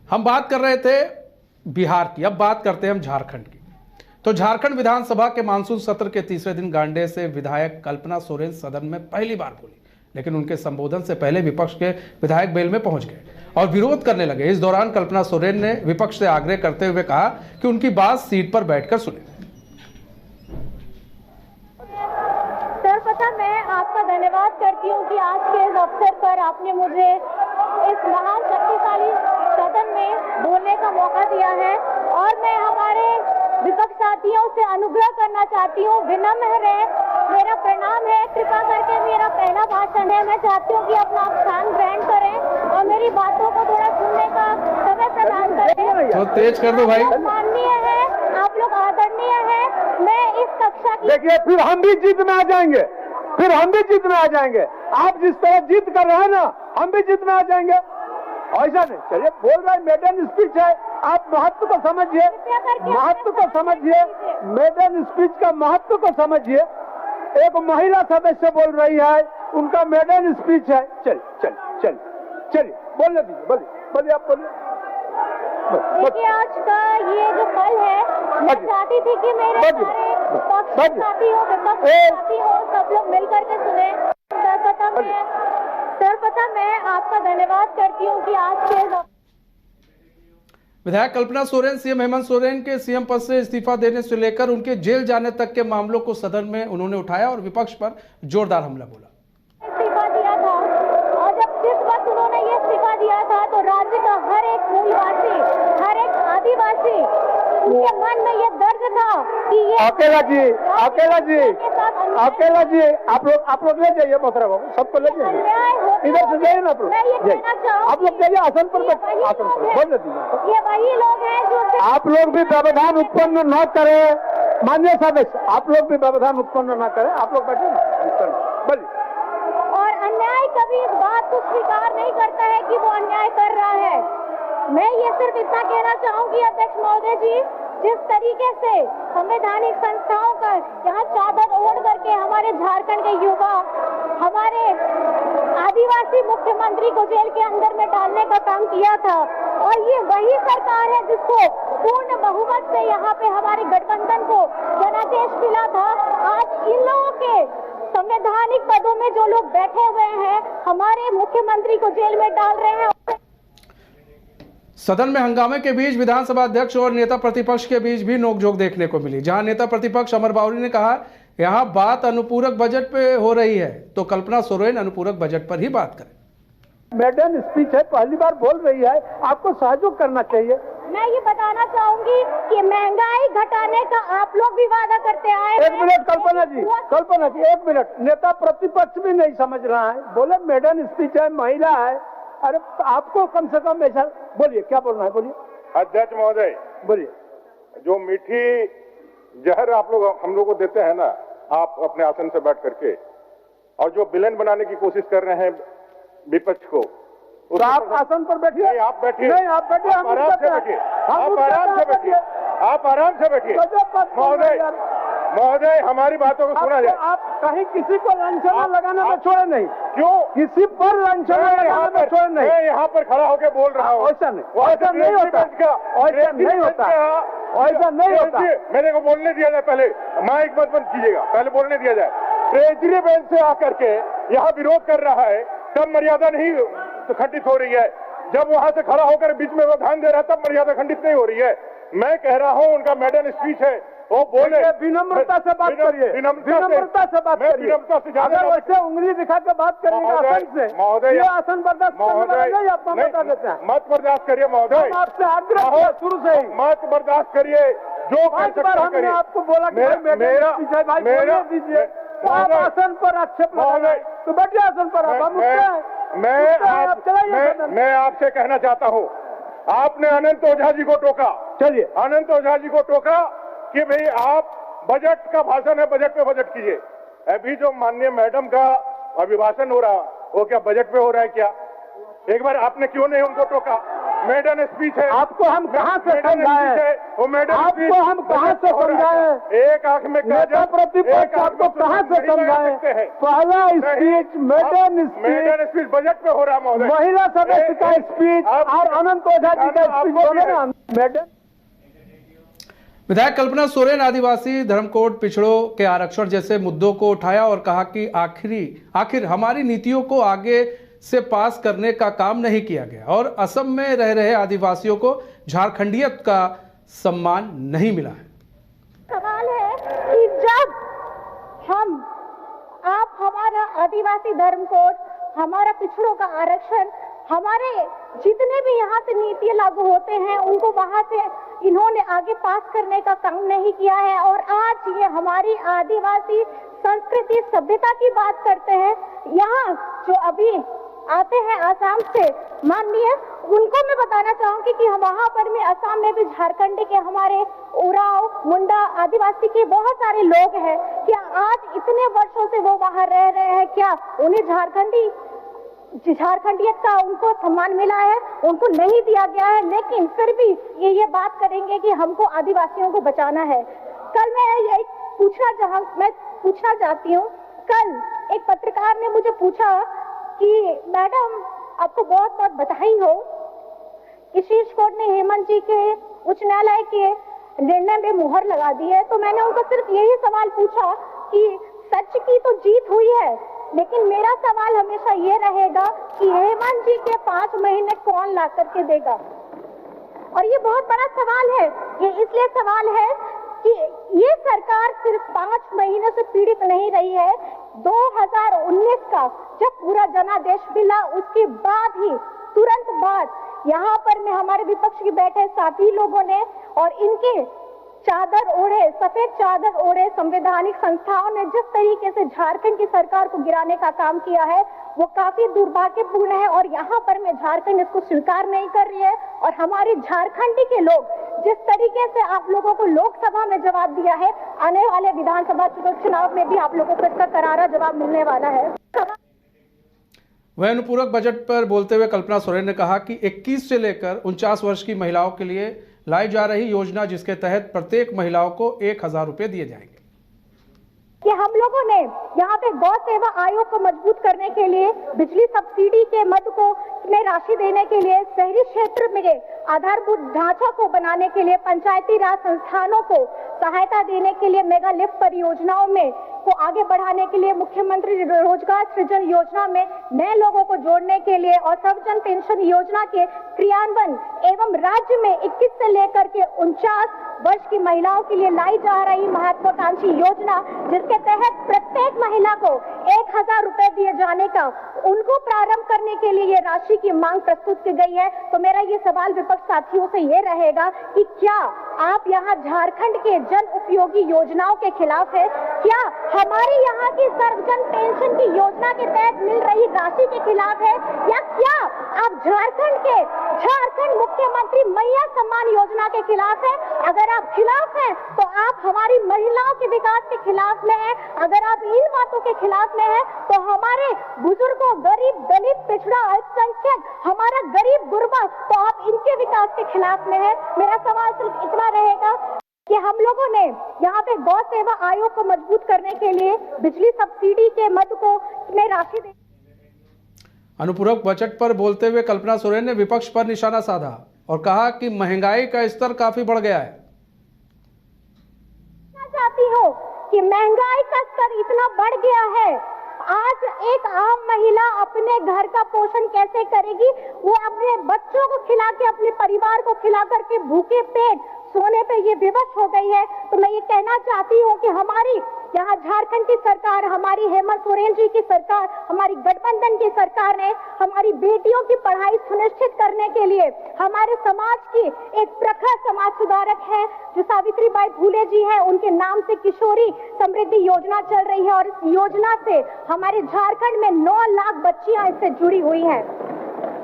हम बात कर रहे थे बिहार की, अब बात करते हैं हम झारखंड की। तो झारखंड विधानसभा के मानसून सत्र के तीसरे दिन गांडे से विधायक कल्पना सोरेन सदन में पहली बार बोली, लेकिन उनके संबोधन से पहले विपक्ष के विधायक बेल में पहुंच गए और विरोध करने लगे। इस दौरान कल्पना सोरेन ने विपक्ष से आग्रह करते हुए कहा कि उनकी बात सीट पर बैठकर सुने। सर, मैं आपका धन्यवाद करती हूँ कि आज के इस अवसर पर आपने मुझे इस महान शक्तिशाली सदन में बोलने का मौका दिया है और मैं हमारे विपक्ष साथियों से अनुग्रह करना चाहती हूँ, विनम्र रहे, मेरा प्रणाम है, कृपा करके मेरा पहला भाषण है। मैं चाहती हूँ कि अपना स्थान ग्रहण करें और मेरी बातों को थोड़ा सुनने का समय प्रदान करें। तो तेज कर दो भाई। माननीय है, आप लोग आदरणीय है। मैं इस कक्षा की देखिए, फिर हम भी जीत में आ जाएंगे, फिर हम भी जीत में आ जाएंगे। आप जिस तरह जीत कर रहे हैं ना, हम भी जीत में आ जाएंगे। ऐसा नहीं, चलिए बोल रहे हैं, मेडन स्पीच है, आप महत्व को समझिए, महत्व को समझिए, मेडन स्पीच का महत्व को समझिए। एक महिला सदस्य बोल रही है, उनका मेडन स्पीच है। चलिए बोलने दीजिए, बोलिए आप बोलिए। देखिए, आज का ये जो पल है, मैं चाहती थी कि मेरे सारे पक्ष साथी हो, विपक्ष साथी हो, सब लोग मिलकर के सुने। सर्वप्रथम मैं आपका धन्यवाद करती हूँ कि आज के विधायक कल्पना सोरेन सीएम हेमंत सोरेन के सीएम पद से इस्तीफा देने से लेकर उनके जेल जाने तक के मामलों को सदन में उन्होंने उठाया और विपक्ष पर जोरदार हमला बोला। इस्तीफा दिया था और जब जिस वक्त उन्होंने ये इस्तीफा दिया था तो राज्य का हर एक मूलवासी, हर एक आदिवासी, उनके मन में ये दर्द था कि ये अकेला जी आप लोग ले जाइए, मोहतरम बाबू, सबको ले जाइए, इधर से जाइए ना, आप लोग जाइए, आसन पर बोल दीजिए। ये वही लोग हैं जो आप लोग भी व्यवधान उत्पन्न न करें, माननीय सदस्य, आप लोग भी व्यवधान उत्पन्न न करें, आप लोग बैठे ना, बोलिए। और अन्याय कभी इस बात को स्वीकार नहीं करता है कि वो अन्याय कर रहा है। मैं ये सिर्फ इतना कहना चाहूंगी अध्यक्ष महोदय जी, जिस तरीके से संवैधानिक संस्थाओं का यहाँ चादर ओढ़ करके हमारे झारखंड के युवा हमारे आदिवासी मुख्यमंत्री को जेल के अंदर में डालने का काम किया था, और ये वही सरकार है जिसको पूर्ण बहुमत से यहाँ पे हमारे गठबंधन को जनादेश मिला था। आज इन लोगों के संवैधानिक पदों में जो लोग बैठे हुए हैं, हमारे मुख्यमंत्री को जेल में डाल रहे हैं। सदन में हंगामे के बीच विधानसभा अध्यक्ष और नेता प्रतिपक्ष के बीच भी नोकझोंक देखने को मिली, जहां नेता प्रतिपक्ष अमर बावरी ने कहा यहां बात अनुपूरक बजट पे हो रही है, तो कल्पना सोरेन अनुपूरक बजट पर ही बात करें। मैडम स्पीच है, पहली बार बोल रही है, आपको सहयोग करना चाहिए। मैं ये बताना चाहूंगी कि महंगाई घटाने का आप लोग भी वादा करते आए। एक मिनट कल्पना जी, एक मिनट, नेता प्रतिपक्ष भी नहीं समझ रहा है, बोले मैडम स्पीच है, महिला है। अरे आपको कम से कम ऐसा बोलिए, क्या बोलना है, बोलिए। अध्यक्ष महोदय, बोलिए। जो मीठी जहर आप लोग हम लोग को देते हैं ना, आप अपने आसन से बैठ करके, और जो विलेन बनाने की कोशिश कर रहे हैं विपक्ष को, तो आप आसन पर बैठिए। नहीं, आप बैठिए। नहीं, आप बैठिए, आप आराम से बैठिए, आप आराम से बैठिए, आप आराम से बैठिए। महोदय, हमारी बातों को सुना जाए। आप कहीं किसी को लांछना लगाने में छोड़े नहीं। क्यों? किसी पर लांछना लगाने में छोड़े नहीं। मैं यहाँ पर खड़ा होकर बोल रहा हूँ। ऐसा नहीं होता, ऐसा नहीं होता। मेरे को बोलने दिया जाए, पहले माइक मत बंद कीजिएगा, पहले बोलने दिया जाए। ट्रेजरी बेंच से आकर के यहाँ विरोध कर रहा है, तब मर्यादा नहीं खंडित हो रही है। जब वहां से खड़ा होकर बीच में वो ध्यान दे रहा है, तब मर्यादा खंडित नहीं हो रही है। मैं कह रहा हूँ, उनका मैडम स्पीच है, वो बोले। विनम्रता से बात करिए, विनम्रता से बात करिए। अगर वैसे उंगली दिखा के बात करिएगा आसन से, महोदय, ये आसन बर्दाश्त नहीं, आपको बता देते हैं। मत बर्दाश्त करिए महोदय, आपसे आग्रह किया शुरू से ही, मत बर्दाश्त करिए, जो कर सकते हमने आपको बोला कि मेरा दीजिए, आप आसन पर आक्षेप लगाए, तो बैठिए आसन पर। मैं आपसे कहना चाहता हूँ, आपने अनंत ओझा जी को टोका। चलिए, अनंत ओझा जी को टोका कि भाई आप बजट का भाषण है, बजट पे बजट कीजिए। अभी जो माननीय मैडम का अभिभाषण हो रहा, वो क्या बजट पे हो रहा है क्या? एक बार आपने क्यों नहीं उनको टोका? मेडन स्पीच है। आपको हम कहाँ से समझाएं? वो मेडन आपको हम कहाँ से समझाएं? एक आंख में नेता प्रतिपक्ष आपको कहाँ से समझाएं? पहला स्पीच मेडन स्पीच बजट पे हो रहा महोदय। महिला सदस्य का स्पीच और अनंत ओझा जी का स्पीच दोनों ना मेडन। विधायक कल्पना सोरेन आदिवासी धर्म कोड पिछड़ों के आरक्षण जैसे मुद्दों को उठाया और कहा कि आखिर हमारी नीतियों को आगे से पास करने का काम नहीं किया गया और असम में रह रहे आदिवासियों को झारखंडियत का सम्मान नहीं मिला है। सवाल है कि जब आप हमारा आदिवासी धर्म कोड, हमारा पिछड़ों का आरक्षण, हमारे जितने भी यहाँ से नीतियाँ लागू होते हैं उनको वहां से इन्होंने आगे पास करने का काम नहीं किया है और आज ये हमारी आदिवासी संस्कृति सभ्यता की बात करते हैं। यहाँ जो अभी आते हैं आसाम से माननीय, उनको मैं बताना चाहूंगी कि वहां पर में असम में भी झारखंड के हमारे उराव, मुंडा आदिवासी के बहुत सारे लोग हैं। क्या आज इतने वर्षों से वो वहां रह रहे हैं, क्या उन्हें झारखंडियत का उनको सम्मान मिला है? उनको नहीं दिया गया है, लेकिन फिर भी ये बात करेंगे कि हमको आदिवासियों को बचाना है। कल मैं पूछना चाहती हूँ, कल एक पत्रकार ने मुझे पूछा कि मैडम आपको बहुत बहुत बधाई हो कि शीर्ष कोर्ट ने हेमंत जी के उच्च न्यायालय के निर्णय में मुहर लगा दी है। तो मैंने उनको सिर्फ यही सवाल पूछा कि सच की तो जीत हुई है, लेकिन मेरा सवाल हमेशा ये रहेगा कि हेमंत जी के 5 महीने कौन ला करके देगा? और ये बहुत बड़ा सवाल है। ये इसलिए सवाल है कि ये सरकार सिर्फ 5 महीने से पीड़ित नहीं रही है। 2019 का जब पूरा जनादेश मिला उसके बाद ही तुरंत बाद यहाँ पर में हमारे विपक्ष की बैठे साथी लोगों ने और इनके चादर ओढ़े, सफेद चादर ओढ़े संवैधानिक संस्थाओं ने जिस तरीके से झारखंड की सरकार को गिराने का काम किया है वो काफी दुर्भाग्यपूर्ण है और यहाँ पर में झारखंड इसको स्वीकार नहीं कर रही है। और हमारे झारखंडी के लोग जिस तरीके से आप लोगों को लोकसभा में जवाब दिया है, आने वाले विधानसभा चुनाव में भी आप लोगों को इसका करारा जवाब मिलने वाला है। वह अनुपूरक बजट पर बोलते हुए कल्पना सोरेन ने कहा कि 21 से लेकर 49 वर्ष की महिलाओं के लिए लाई जा रही योजना जिसके तहत प्रत्येक महिलाओं को 1000 रुपए दिए जाएंगे कि हम लोगों ने यहाँ पे गौ सेवा आयोग को मजबूत करने के लिए, बिजली सब्सिडी के मद को में राशि देने के लिए, शहरी क्षेत्र में आधारभूत ढांचा को बनाने के लिए, पंचायती राज संस्थानों को सहायता देने के लिए, मेगा लिफ्ट परियोजनाओं में को आगे बढ़ाने के लिए, मुख्यमंत्री रोजगार सृजन योजना में नए लोगों को जोड़ने के लिए और सर्वजन पेंशन योजना के क्रियान्वयन एवं राज्य में 21 से लेकर के 49 वर्ष की महिलाओं के लिए लाई जा रही महत्वाकांक्षी योजना जिसके तहत प्रत्येक महिला को 1000 रुपए दिए जाने का उनको प्रारंभ करने के लिए ये राशि की मांग प्रस्तुत की गई है। तो मेरा ये सवाल विपक्ष साथियों से ये रहेगा कि क्या आप यहाँ झारखंड के जन उपयोगी योजनाओं के खिलाफ है? क्या हमारे यहाँ की सर्वजन पेंशन की योजना के तहत मिल रही राशि के खिलाफ है? या क्या आप झारखंड मुख्यमंत्री मैया सम्मान योजना के खिलाफ है? अगर आप खिलाफ हैं तो आप हमारी महिलाओं के विकास के खिलाफ में हैं। अगर आप इन बातों के खिलाफ में हैं तो हमारे बुजुर्गों, गरीब, दलित, पिछड़ा, अल्पसंख्यक, हमारा गरीब गुरबा, तो आप इनके विकास के खिलाफ में हैं। मेरा सवाल सिर्फ इतना रहेगा कि हम लोगों ने यहाँ पे गौ सेवा आयोग को मजबूत करने के लिए बिजली सब्सिडी के मद को में राशि दे। अनुपूरक बजट पर बोलते हुए कल्पना सोरेन ने विपक्ष पर निशाना साधा और कहा कि महंगाई का स्तर काफी बढ़ गया है। चाहती हूँ कि महंगाई का स्तर इतना बढ़ गया है, आज एक आम महिला अपने घर का पोषण कैसे करेगी? वो अपने बच्चों को खिला के, अपने परिवार को खिला करके भूखे पेट सोने पे ये विवश हो गई है। तो मैं ये कहना चाहती हूँ कि हमारी यहाँ झारखंड की सरकार, हमारी हेमंत सोरेन जी की सरकार, हमारी गठबंधन की सरकार ने हमारी बेटियों की पढ़ाई सुनिश्चित करने के लिए हमारे समाज की एक प्रखर समाज सुधारक है जो सावित्रीबाई फुले जी है, उनके नाम से किशोरी समृद्धि योजना चल रही है और इस योजना से हमारे झारखंड में 9 लाख बच्चियां इससे जुड़ी हुई हैं।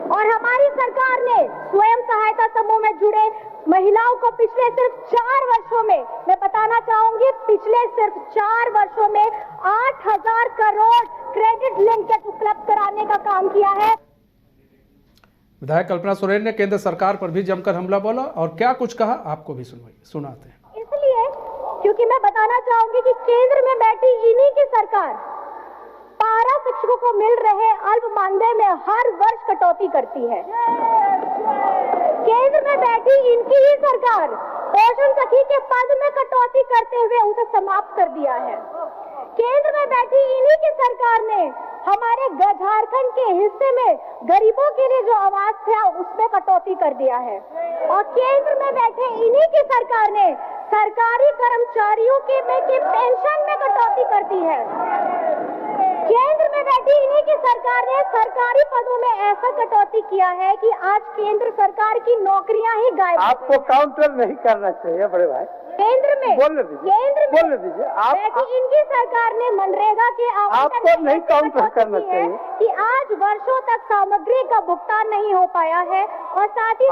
और हमारी सरकार ने स्वयं सहायता समूह में जुड़े महिलाओं को पिछले सिर्फ 4 वर्षों में, मैं बताना चाहूंगी, पिछले सिर्फ 4 वर्षों में 8000 करोड़ क्रेडिट लिंकेज उपलब्ध कराने का काम किया है। विधायक कल्पना सोरेन ने केंद्र सरकार पर भी जमकर हमला बोला और क्या कुछ कहा आपको भी सुनाते हैं। इसलिए क्योंकि मैं बताना चाहूंगी कि केंद्र में बैठी इन्हीं की सरकार पारा शिक्षकों को मिल रहे अल्प मानदेय में हर वर्ष कटौती करती है। केंद्र में बैठी इनकी ही सरकार पोषण सखी के पद में कटौती करते हुए उसे समाप्त कर दिया है। केंद्र में बैठी इन्हीं की सरकार ने हमारे झारखंड के हिस्से में गरीबों के लिए जो आवास था उसमें कटौती कर दिया है। और केंद्र में बैठे इन्हीं की सरकार ने सरकारी कर्मचारियों के पेंशन में कटौती कर दी है। केंद्र में बैठी इन्हीं की सरकार ने सरकारी पदों में ऐसा कटौती किया है कि आज केंद्र सरकार की नौकरियां ही गायब। आपको काउंटर नहीं करना चाहिए बड़े भाई। केंद्र में बोलने दीजिए आप इनकी सरकार ने मनरेगा के आपको नहीं काउंटर करना चाहिए कि आज वर्षों तक सामग्री का भुगतान नहीं हो पाया है और साथ ही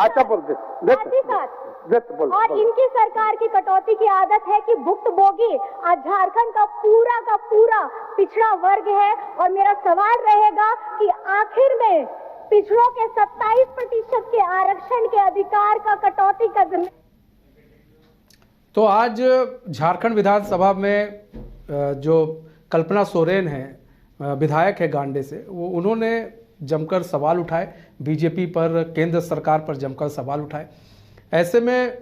और इनकी सरकार की कटौती की आदत है कि भुक्तभोगी आज झारखंड का पूरा पिछड़ा वर्ग है। और मेरा सवाल रहेगा कि आखिर में पिछड़ों के 27% के आरक्षण के अधिकार का कटौती का तो आज झारखंड विधानसभा में जो कल्पना सोरेन है विधायक है गांडे से, वो उन्होंने जमकर सवाल उठाए बीजेपी पर, केंद्र सरकार पर जमकर सवाल उठाए। ऐसे में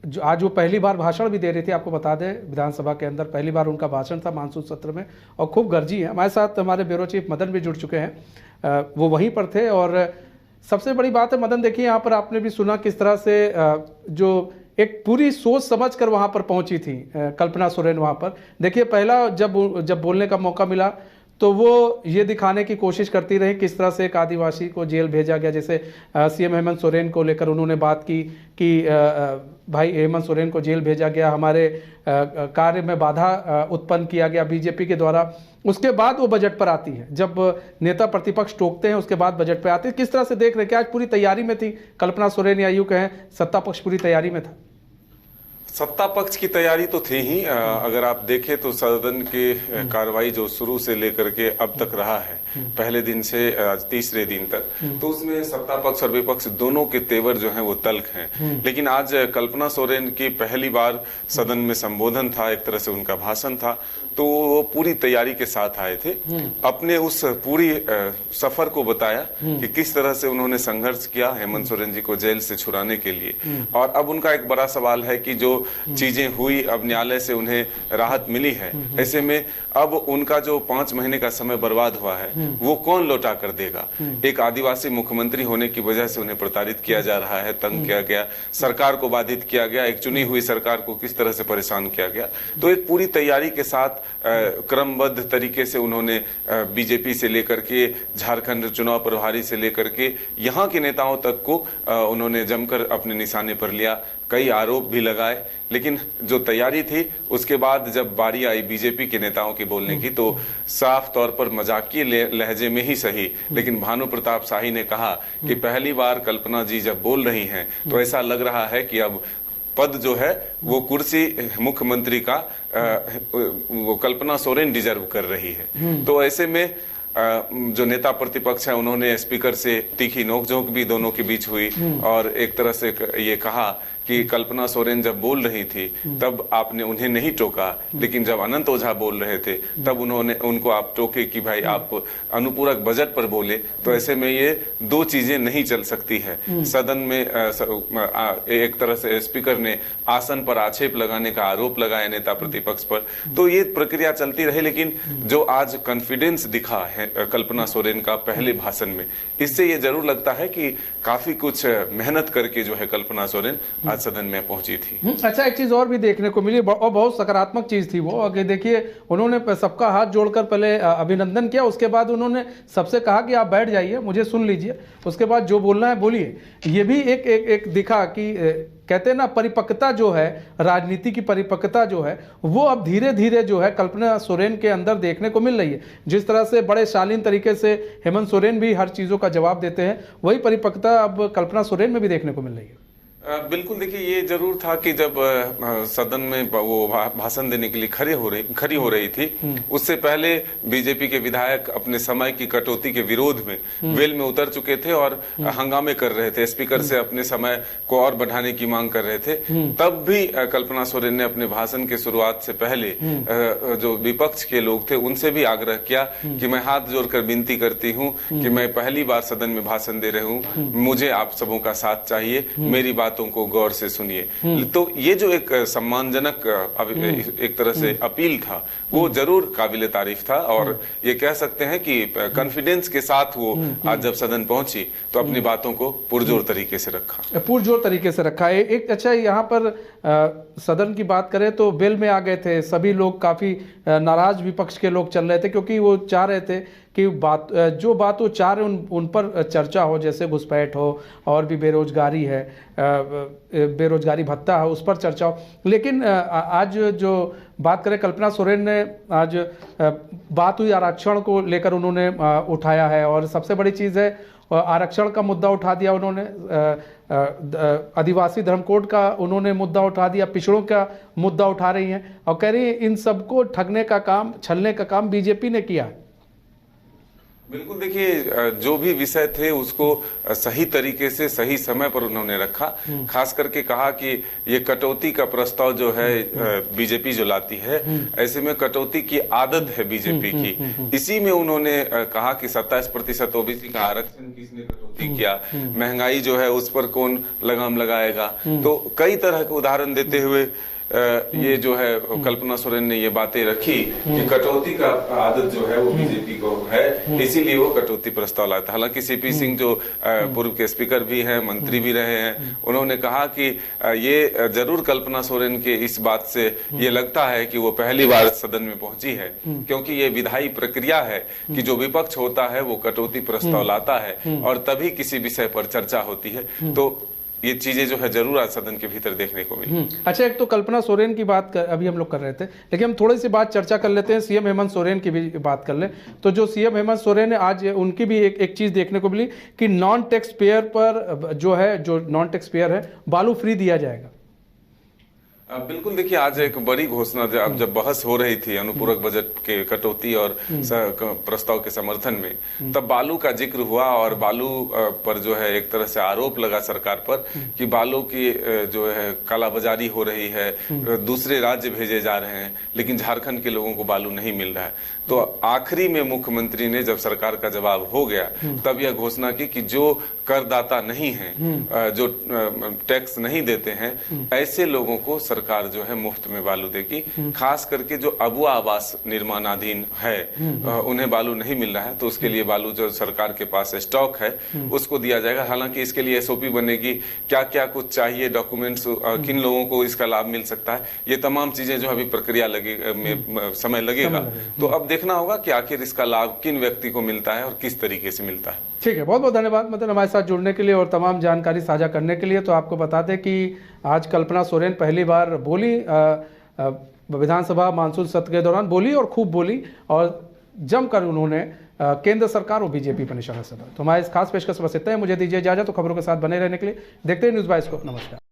जो आज वो पहली बार भाषण भी दे रही थी, आपको बता दें विधानसभा के अंदर पहली बार उनका भाषण था मानसून सत्र में और खूब गर्जी है। हमारे साथ हमारे ब्यूरो चीफ मदन भी जुड़ चुके हैं, वो वहीं पर थे। और सबसे बड़ी बात है मदन, देखिए यहाँ पर आपने भी सुना किस तरह से जो एक पूरी सोच समझ कर वहाँ पर पहुँची थी कल्पना सोरेन। वहाँ पर देखिए पहला जब बोलने का मौका मिला तो वो ये दिखाने की कोशिश करती रही किस तरह से एक आदिवासी को जेल भेजा गया। जैसे सीएम हेमंत सोरेन को लेकर उन्होंने बात की कि भाई हेमंत सोरेन को जेल भेजा गया, हमारे कार्य में बाधा उत्पन्न किया गया बीजेपी के द्वारा। उसके बाद वो बजट पर आती है, जब नेता प्रतिपक्ष टोकते हैं उसके बाद बजट पर आती है। किस तरह से देख रहे हैं कि आज पूरी तैयारी में थी कल्पना सोरेन, या यूँ कहें सत्ता पक्ष पूरी तैयारी में था? सत्ता पक्ष की तैयारी तो थी ही। अगर आप देखें तो सदन की कार्रवाई जो शुरू से लेकर के अब तक रहा है, पहले दिन से आज तीसरे दिन तक, तो उसमें सत्ता पक्ष और विपक्ष दोनों के तेवर जो हैं वो तल्ख हैं। लेकिन आज कल्पना सोरेन की पहली बार सदन में संबोधन था, एक तरह से उनका भाषण था, तो वो पूरी तैयारी के साथ आए थे। अपने उस पूरी सफर को बताया कि किस तरह से उन्होंने संघर्ष किया हेमंत सोरेन जी को जेल से छुड़ाने के लिए। और अब उनका एक बड़ा सवाल है कि जो चीजें हुई, अब न्यायालय से उन्हें राहत मिली है, ऐसे में अब उनका जो 5 महीने का समय बर्बाद हुआ है वो कौन लौटा कर देगा? एक आदिवासी मुख्यमंत्री होने की वजह से उन्हें प्रताड़ित किया जा रहा है, तंग किया गया, सरकार को बाधित किया गया, एक चुनी हुई सरकार को किस तरह से परेशान किया गया। तो एक पूरी तैयारी के साथ क्रमबद्ध तरीके से उन्होंने बीजेपी से लेकर के झारखंड चुनाव प्रभारी से लेकर के यहाँ के नेताओं तक को उन्होंने जमकर अपने निशाने पर लिया, कई आरोप भी लगाए। लेकिन जो तैयारी थी उसके बाद जब बारी आई बीजेपी के नेताओं की बोलने की, तो साफ तौर पर मजाकिया लहजे में ही सही, लेकिन भानु प्रताप शाही ने कहा कि पहली बार कल्पना जी जब बोल रही हैं तो ऐसा लग रहा है कि अब पद जो है वो कुर्सी मुख्यमंत्री का वो कल्पना सोरेन डिजर्व कर रही है। तो ऐसे में जो नेता प्रतिपक्ष है उन्होंने स्पीकर से तीखी नोकझोंक भी दोनों के बीच हुई और एक तरह से ये कहा कि कल्पना सोरेन जब बोल रही थी तब आपने उन्हें नहीं टोका, लेकिन जब अनंत ओझा बोल रहे थे तब उनको आप टोके कि भाई आप अनुपूरक बजट पर बोले। तो ऐसे में ये दो चीजें नहीं चल सकती है। सदन में एक तरह से स्पीकर ने आसन पर आक्षेप लगाने का आरोप लगाया नेता प्रतिपक्ष पर, तो ये प्रक्रिया चलती रही। लेकिन जो आज कॉन्फिडेंस दिखा है कल्पना सोरेन का पहले भाषण में, इससे ये जरूर लगता है कि काफी कुछ मेहनत करके जो है कल्पना सोरेन सदन में पहुंची थी। अच्छा, एक चीज और भी देखने को मिली और बहुत सकारात्मक चीज थी वो, कि देखिए उन्होंने सबका हाथ जोड़कर पहले अभिनंदन किया, उसके बाद उन्होंने सबसे कहा कि आप बैठ जाइए, मुझे सुन लीजिए, उसके बाद जो बोलना है बोलिए। ये भी एक दिखा कि कहते हैं ना परिपक्वता जो है, राजनीति की परिपक्वता जो है वो अब धीरे धीरे जो है कल्पना सोरेन के अंदर देखने को मिल रही है। जिस तरह से बड़े शालीन तरीके से हेमंत सोरेन भी हर चीज़ों का जवाब देते हैं, वही परिपक्वता अब कल्पना सोरेन में भी देखने को मिल रही है। बिल्कुल, देखिए ये जरूर था कि जब सदन में वो भाषण देने के लिए खड़ी हो रही थी, उससे पहले बीजेपी के विधायक अपने समय की कटौती के विरोध में वेल में उतर चुके थे और हंगामे कर रहे थे, स्पीकर से अपने समय को और बढ़ाने की मांग कर रहे थे। तब भी कल्पना सोरेन ने अपने भाषण के शुरुआत से पहले जो विपक्ष के लोग थे उनसे भी आग्रह किया कि मैं हाथ जोड़कर विनती करती हूँ कि मैं पहली बार सदन में भाषण दे रही हूँ, मुझे आप सबों का साथ चाहिए, मेरी बातों को गौर से सुनिए। तो ये जो एक सम्मानजनक एक तरह से अपील था, वो जरूर काबिले तारीफ था और ये कह सकते हैं कि कॉन्फिडेंस के साथ वो आज जब सदन पहुंची तो अपनी बातों को पुरजोर तरीके से रखा। एक अच्छा, यहाँ पर सदन की बात करें तो बेल में आ गए थे सभी लोग, काफी नाराज विपक्ष के लोग चल रहे थे क्योंकि वो चाह रहे थे कि जो बात वो चाह रहे उन पर चर्चा हो, जैसे घुसपैठ हो और भी बेरोजगारी है, बेरोजगारी भत्ता है, उस पर चर्चा हो। लेकिन आज जो बात करें, कल्पना सोरेन ने आज बात हुई आरक्षण को लेकर, उन्होंने उठाया है और सबसे बड़ी चीज़ है आरक्षण का मुद्दा उठा दिया उन्होंने, आदिवासी धर्म कोड का उन्होंने मुद्दा उठा दिया, पिछड़ों का मुद्दा उठा रही हैं और कह रही हैं इन सबको ठगने का काम, छलने का काम बीजेपी ने किया है। बिल्कुल, देखिए जो भी विषय थे उसको सही तरीके से सही समय पर उन्होंने रखा। खास करके कहा कि ये कटौती का प्रस्ताव जो है बीजेपी जो लाती है, ऐसे में कटौती की आदत है बीजेपी की। इसी में उन्होंने कहा कि 27% ओबीसी का आरक्षण किसने कटौती किया, महंगाई जो है उस पर कौन लगाम लगाएगा। तो कई तरह के उदाहरण देते हुए ये जो है कल्पना सोरेन ने ये बातें रखी कि कटौती का आदत जो है वो बीजेपी को है, इसीलिए वो कटौती प्रस्ताव लाता। हालांकि सीपी सिंह जो पूर्व के स्पीकर भी हैं, मंत्री भी रहे हैं, उन्होंने कहा कि ये जरूर कल्पना सोरेन के इस बात से ये लगता है कि वो पहली बार सदन में पहुंची है, क्योंकि ये विधायी प्रक्रिया है कि जो विपक्ष होता है वो कटौती प्रस्ताव लाता है और तभी किसी विषय पर चर्चा होती है। तो ये चीजें जो है जरूर आज सदन के भीतर देखने को मिली। अच्छा, एक तो कल्पना सोरेन की बात अभी हम लोग कर रहे थे, लेकिन हम थोड़ी सी बात चर्चा कर लेते हैं, सीएम हेमंत सोरेन की भी बात कर लें। तो जो सीएम हेमंत सोरेन है, आज उनकी भी एक चीज देखने को मिली कि नॉन टैक्स पेयर पर जो नॉन टैक्स पेयर है बालू फ्री दिया जाएगा। बिल्कुल, देखिए आज एक बड़ी घोषणा जब बहस हो रही थी अनुपूरक बजट के कटौती और प्रस्ताव के समर्थन में, तब बालू का जिक्र हुआ और बालू पर जो है एक तरह से आरोप लगा सरकार पर कि बालू की जो है कालाबाजारी हो रही है, दूसरे राज्य भेजे जा रहे हैं, लेकिन झारखंड के लोगों को बालू नहीं मिल रहा है। तो आखिरी में मुख्यमंत्री ने जब सरकार का जवाब हो गया तब यह घोषणा की कि जो करदाता नहीं है, जो टैक्स नहीं देते हैं, ऐसे लोगों को सरकार जो है मुफ्त में बालू देगी। खास करके जो अबुआ आवास निर्माणाधीन है उन्हें बालू नहीं मिल रहा है, तो उसके लिए बालू जो सरकार के पास स्टॉक है उसको दिया जाएगा। हालांकि इसके लिए एसओपी बनेगी, क्या क्या कुछ चाहिए, डॉक्यूमेंट्स, किन लोगों को इसका लाभ मिल सकता है, ये तमाम चीजें जो अभी प्रक्रिया में समय लगेगा। तो अब देखना होगा कि आखिर इसका लाभ किन व्यक्ति को मिलता है और किस तरीके से मिलता है। ठीक है, बहुत बहुत धन्यवाद मतलब हमारे साथ जुड़ने के लिए और तमाम जानकारी साझा करने के लिए। तो आपको बता दें कि आज कल्पना सोरेन पहली बार बोली, विधानसभा मानसून सत्र के दौरान बोली और खूब बोली और जमकर उन्होंने केंद्र सरकार और बीजेपी पर निशाना साधा। तो हमारे इस खास पेशकश बस इतना है, मुझे दीजिए इजाजत। तो खबरों के साथ बने रहने के लिए देखते हैं न्यूज़ बाय स्कोप। नमस्कार।